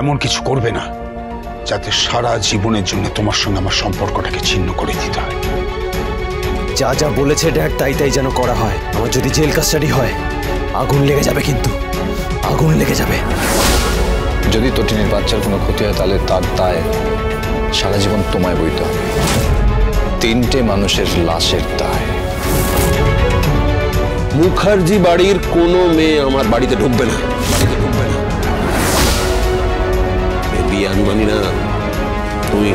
এমন কিছু করবে না যাতে সারা জীবনের জন্য তোমার সঙ্গে আমার সম্পর্কটাকে ছিন্ন করে দিতে হয়। যা যা বলেছে ড্যাড তাই তাই যেন করা হয়। আমার যদি জেল কাস্টাডি হয় আগুন লেগে যাবে, কিন্তু আগুন লেগে যাবে। যদি তটিনীর বাচ্চার কোনো ক্ষতি হয় তাহলে তার দায় সারা জীবন তোমায় বইতে হবে। 3টে মানুষের লাশের দায়। মুখার্জি বাড়ির কোনো মেয়ে আমার বাড়িতে ঢুকবে না। বিয়ান মানি না, তুমি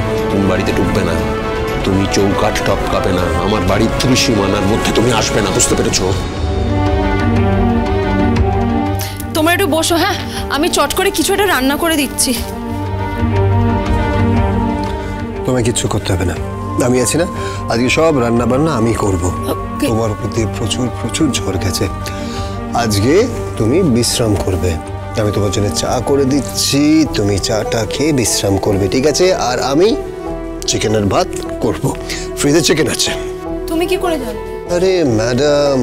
বাড়িতে ঢুকবে না। তুমি চৌকাঠ টপকাবে না। আমার বাড়ির ত্রিসীমানার মধ্যে তুমি আসবে না, বুঝতে পেরেছো? তোমরা একটু বসো, হ্যাঁ আমি চট করে কিছু একটা রান্না করে দিচ্ছি। তোমায় কিচ্ছু করতে হবে না, আমি আছি না। আজকে সব রান্না বান্না আমি করব। তোমার উপর দিয়ে প্রচুর প্রচুর ঝড় গেছে। আজকে তুমি বিশ্রাম করবে। আমি তোমার জন্য চা করে দিচ্ছি, তুমি চাটা খেয়ে বিশ্রাম করবে, ঠিক আছে? আর আমি চিকেনের ভাত করব। ফ্রিজে চিকেন আছে। তুমি কি করে জানো? আরে ম্যাডাম,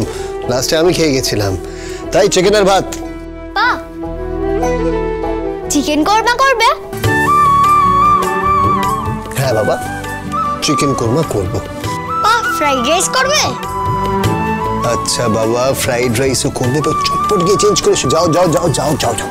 লাস্টে আমি খেয়ে গেছিলাম, তাই চিকেনের ভাত। পা চিকেন কোরমা করবে? হ্যাঁ বাবা, চিকেন কোরমা করব। পা ফ্রাইড রাইস করবে? আচ্ছা বাবা, ফ্রাইড রাইসও করবে, তো চটপট গিয়ে চেঞ্জ করে যাও যাও যাও যাও যাও যাও।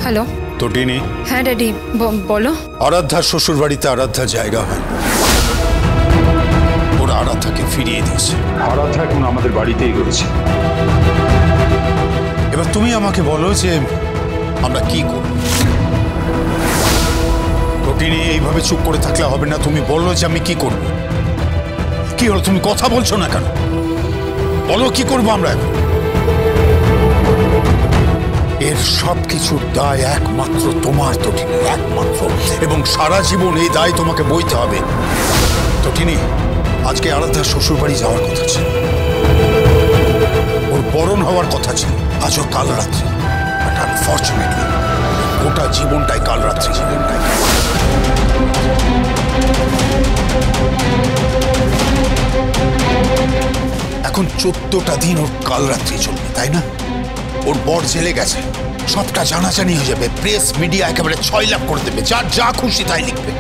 হ্যালো তটিনী। হ্যাঁ ড্যাডি বলো। আরাধ্যার শ্বশুর বাড়িতে আরাধ্যার জায়গা হয়, ওরা আরাধ্যাকে ফিরিয়ে দিয়েছে। আরাধ্যা এখন আমাদের বাড়িতেই রয়েছে। এবার তুমি আমাকে বলো যে আমরা কি করব। তটিনী, এইভাবে চুপ করে থাকলে হবে না। তুমি বলো যে আমি কি করব। কি হলো, তুমি কথা বলছো না কেন? বলো কি করবো আমরা এখন। এর সবকিছুর দায় একমাত্র তোমার তটিনী, একমাত্র, এবং সারা জীবন এই দায় তোমাকে বইতে হবে। তটিনী, আজকে আরাধ্যার শ্বশুর বাড়ি যাওয়ার কথা ছিল, ওর বরণ হওয়ার কথা ছিল আজও কাল রাত্রি, বাট আনফর্চুনেটলি গোটা জীবনটাই কাল রাত্রি, জীবনটাই। এখন 14টা দিন ওর কাল রাত্রি চলবে, তাই না? ওর বর জেলে গেছে, সবটা জানাজানি হয়ে যাবে, প্রেস মিডিয়া একেবারে 6 লাখ করে দেবে, যার যা খুশি তাই লিখবে।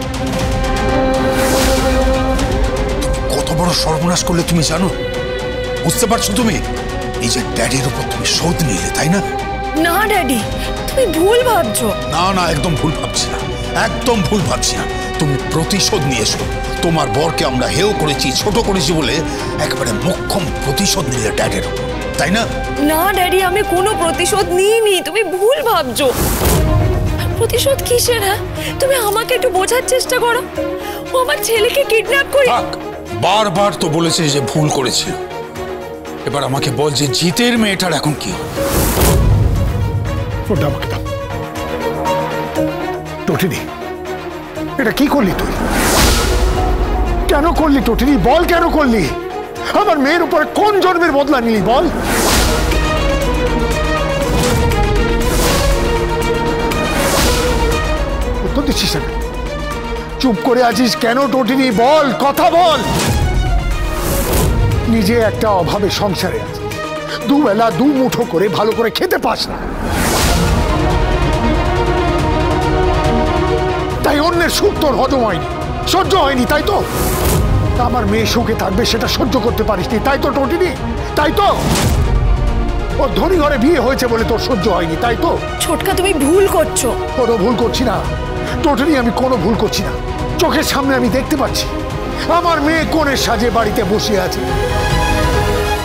কত বড় সর্বনাশ করলে তুমি জানো? বুঝতে পারছো তুমি? এই যে ড্যাডির উপর তুমি শোধ নিলে, তাই না? না ড্যাডি, তুমি ভুল ভাবছো। না না, একদম ভুল ভাবছি না, একদম ভুল ভাবছি না। তুমি প্রতিশোধ নিয়েছো। তোমার বরকে আমরা হেয় করেছি, ছোট করেছি বলে একেবারে মোক্ষম প্রতিশোধ নিলে ড্যাডির উপর, তাই না? না ড্যাডি, আমি কোনো প্রতিশোধ নিইনি, তুমি ভুল ভাবছো। প্রতিশোধ কিসের? হ্যাঁ তুমি আমাকে একটু বোঝার চেষ্টা করো। ও আমার ছেলেকে কিডন্যাপ করে। বারবার তো বলেছে যে ভুল করেছিল। এবার আমাকে বল যে জিতের মেয়েটার এখন কি হবে? ফোনটা আমাকে দাও। টটিনি, এটা কি করলি তুই? কেন করলি টটিনি? বল কেন করলি? আমার মেয়ের উপরে কোন জন্মের বদলা নিলি বল? উত্তর দিচ্ছিস না, চুপ করে আছিস কেন টটিনি? বল, কথা বল। নিজে একটা অভাবে সংসারে আছে, দুবেলা দু মুঠো করে ভালো করে খেতে পাস না, তাই অন্যের সুখ তোর হজম হয়নি, সহ্য হয়নি, তাই তো? আমার মেয়ে সুখে থাকবে সেটা সহ্য করতে পারিসনি, তাই তো টটিনি? তাই তো? ওর ধনী ঘরে বিয়ে হয়েছে বলে তোর সহ্য হয়নি, তাই তো? ছোটকা, তুমি ভুল করছো। কোনো ভুল করছি না টটিনি, আমি কোনো ভুল করছি না। চোখের সামনে আমি দেখতে পাচ্ছি আমার মেয়ে কোণের সাজে বাড়িতে বসে আছে।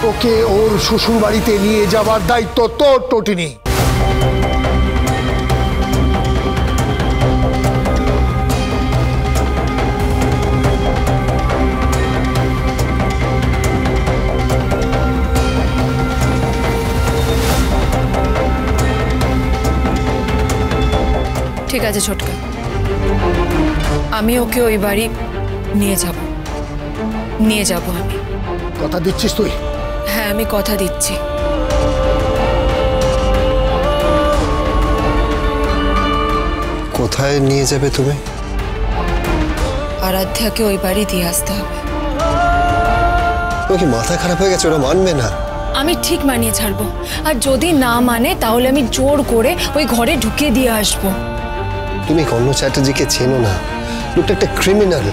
ওকে ওর শ্বশুর বাড়িতে নিয়ে যাবার দায়িত্ব তোর টটিনি। ঠিক আছে ছোটকা, আমি ওকে ওই বাড়ি নিয়ে যাব আমি। কথা দিচ্ছিস তুই? হ্যাঁ আমি কথা দিচ্ছি। কোথায় নিয়ে যাবে তুমি? আরাধ্যাকে ওই বাড়ি দিয়ে আসতে হবে। তোমার কি মাথা খারাপ হয়ে গেছে? ওরা মানবে না। আমি ঠিক মানিয়ে ছাড়বো, আর যদি না মানে তাহলে আমি জোর করে ওই ঘরে ঢুকিয়ে দিয়ে আসবো। তুমি কর্ণ চ্যাটার্জিকে চেনো না। লোকটা একটা ক্রিমিনাল।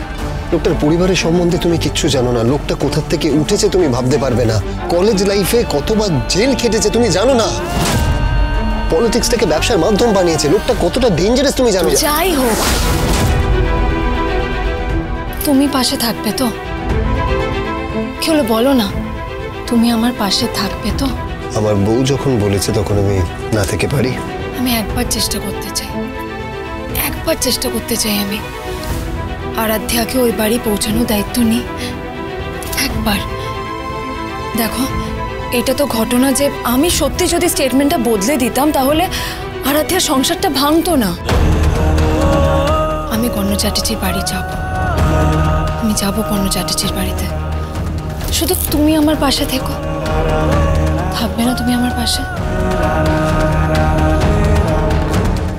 লোকটার পরিবারের সম্বন্ধে তুমি কিচ্ছু জানো না। লোকটা কোথা থেকে উঠেছে তুমি ভাবতে পারবে না। কলেজ লাইফে কতবার জেল খেটেছে তুমি জানো না। পলিটিক্সটাকে ব্যবসার মাধ্যম বানিয়েছে। লোকটা কতটা ডেঞ্জারাস তুমি জানো। যাই হোক, তুমি পাশে থাকবে তো? কি হলো বলো না, তুমি আমার পাশে থাকবে তো? আমার বউ যখন বলেছে তখন আমি না থেকে পারি? আমি একবার চেষ্টা করতে চাই, একবার চেষ্টা করতে চাই। আমি আরাধ্যাকে ওই বাড়ি পৌঁছানোর দায়িত্ব নিই একবার। দেখো, এটা তো ঘটনা যে আমি সত্যি যদি স্টেটমেন্টটা বদলে দিতাম তাহলে আরাধ্যার সংসারটা ভাঙতো না। আমি কর্ণ চ্যাটার্জির বাড়ি যাব, আমি যাব কর্ণ চ্যাটার্জির বাড়িতে। শুধু তুমি আমার পাশে থেকো, থাকবে না তুমি আমার পাশে?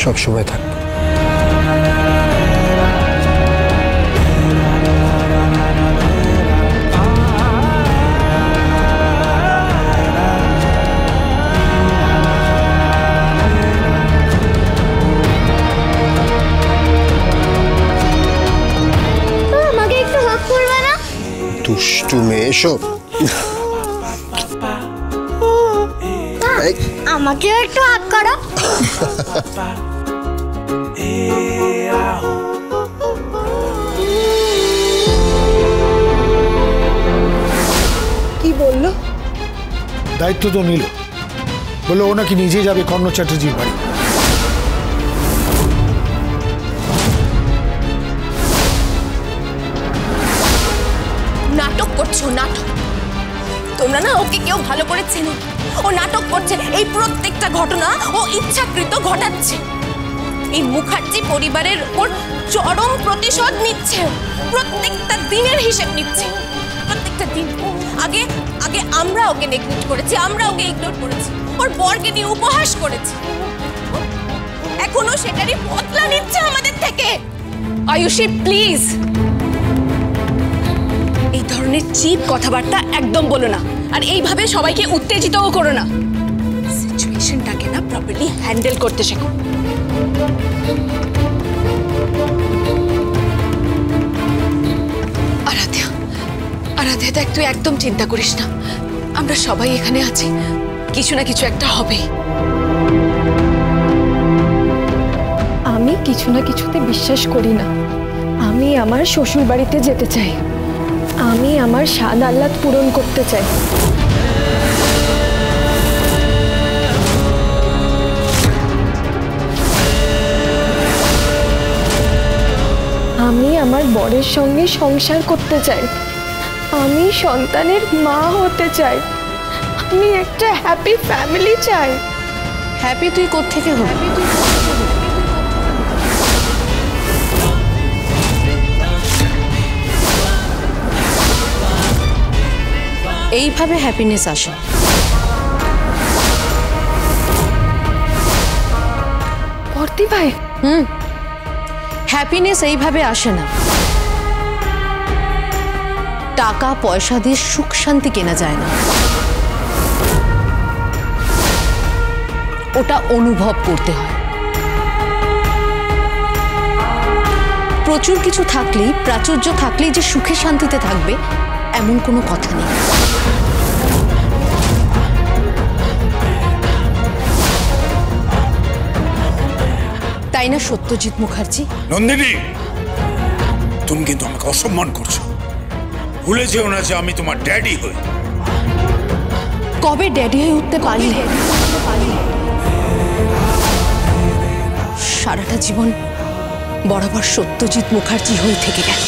সব সময় থাকবে। আমাকে একটু হাত করবে না? দুষ্টু মেয়ে এসো। আমাকেও একটু হাত করো। কি বললো? দায়িত্ব তো নিল, বলে ও নাকি নিজে যাবে কর্ণ চ্যাটার্জির বাড়ি। নাটক করছো, নাটক। তোমরা না ওকে কেউ ভালো করে চেনো। ও নাটক করছে। এই প্রত্যেকটা ঘটনা ও ইচ্ছাকৃত ঘটাচ্ছে। এই মুখার্জি পরিবারের ওর চরম প্রতিশোধ নিচ্ছে। প্রত্যেকটা দিনের হিসেব নিচ্ছে, প্রত্যেকটা দিন। আগে আগে আমরা ওকে নেগলেক্ট করেছি, আমরা ওকে ইগনোর করেছি, ওর বরকে নিয়ে উপহাস করেছি। এখনো সেটারই বদলা নিচ্ছে আমাদের থেকে। আয়ুষী, প্লিজ এই ধরনের চিপ কথাবার্তা একদম বলো না, আর এইভাবে সবাইকে উত্তেজিতও করো না। সিচুয়েশনটাকে না প্রপারলি হ্যান্ডেল করতে শেখো। আরাধ্যা, আরাধ্যা দেখ, তুই একদম চিন্তা করিস না। আমরা সবাই এখানে আছি, কিছু না কিছু একটা হবেই। আমি কিছু না কিছুতে বিশ্বাস করি না। আমি আমার শ্বশুর বাড়িতে যেতে চাই। আমি আমার স্বাদ আহ্লাদ পূরণ করতে চাই। আমি আমার বরের সঙ্গে সংসার করতে চাই। আমি সন্তানের মা হতে চাই। আমি একটা হ্যাপি ফ্যামিলি চাই। হ্যাপি তুই কোত্থেকে হবি? এইভাবে হ্যাপিনেস আসে। ভর্তি ভাই, হ্যাপিনেস এইভাবে আসে না। টাকা পয়সা দিয়ে সুখ শান্তি কেনা যায় না, ওটা অনুভব করতে হয়। প্রচুর কিছু থাকলেই, প্রাচুর্য থাকলেই যে সুখে শান্তিতে থাকবে এমন কোনো কথা নেই। তাই না সত্যজিৎ মুখার্জি? নন্দিনী, তুমি কিন্তু আমাকে অসম্মান করছো। ভুলে যেও না যে আমি তোমার ড্যাডি হই। কবে ড্যাডি হয়ে উঠতে পারলে? সারাটা জীবন বরাবর সত্যজিৎ মুখার্জি হয়ে থেকে গেল।